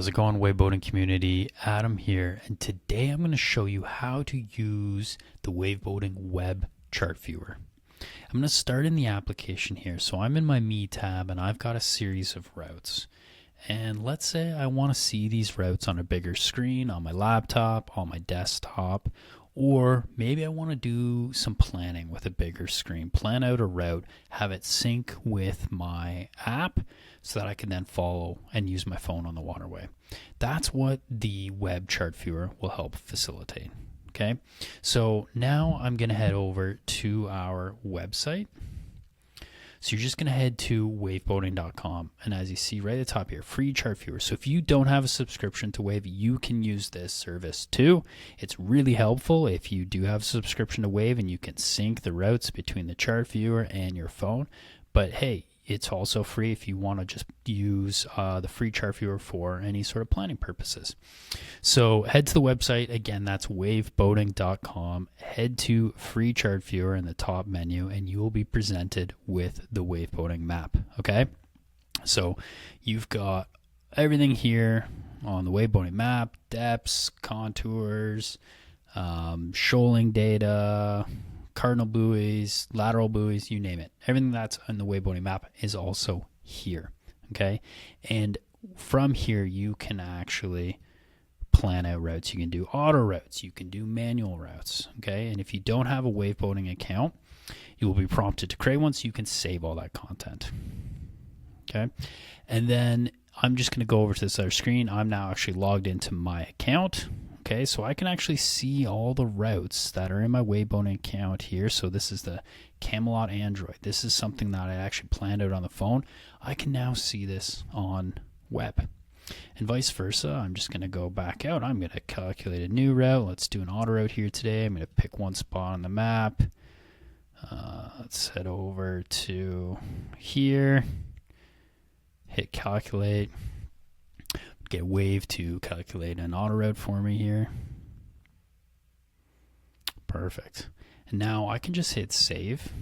How's it going, Wavve Boating community? Adam here, and today I'm going to show you how to use the Wavve Boating web chart viewer. I'm going to start in the application here. So I'm in my Me tab and I've got a series of routes. And let's say I want to see these routes on a bigger screen, on my laptop, on my desktop, or maybe I want to do some planning with a bigger screen, plan out a route, have it sync with my app so that I can then follow and use my phone on the waterway. That's what the web chart viewer will help facilitate. Okay, so now I'm going to head over to our website. So you're just going to head to wavveboating.com, and as you see right at the top here, free chart viewer. So if you don't have a subscription to Wavve, you can use this service too. It's really helpful if you do have a subscription to Wavve and you can sync the routes between the chart viewer and your phone. But hey, it's also free if you want to just use the free chart viewer for any sort of planning purposes. So head to the website. Again, that's wavveboating.com. Head to free chart viewer in the top menu and you will be presented with the Wavve Boating map. Okay, so you've got everything here on the Wavve Boating map: depths, contours, shoaling data, cardinal buoys, lateral buoys, you name it. Everything that's on the Wavve Boating map is also here. Okay, and from here you can actually plan out routes. You can do auto routes, you can do manual routes. Okay, and if you don't have a Wavve Boating account, you will be prompted to create one so you can save all that content. Okay, and then I'm just going to go over to this other screen. I'm now actually logged into my account. Okay, so I can actually see all the routes that are in my Wavve Boating account here. So this is the Camelot Android. This is something that I actually planned out on the phone. I can now see this on web. And vice versa. I'm just going to go back out. I'm going to calculate a new route. Let's do an auto route here today. I'm going to pick one spot on the map. Let's head over to here. Hit calculate. Get Wavve to calculate an auto route for me here. Perfect. And now I can just hit save.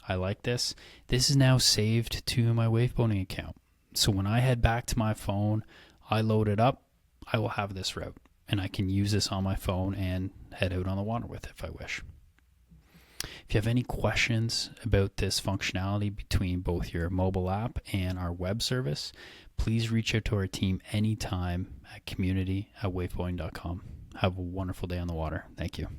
I like this. This is now saved to my Wavve Boating account. So when I head back to my phone, I load it up, I will have this route. And I can use this on my phone and head out on the water with it if I wish. If you have any questions about this functionality between both your mobile app and our web service, please reach out to our team anytime at community@wavveboating.com. Have a wonderful day on the water. Thank you.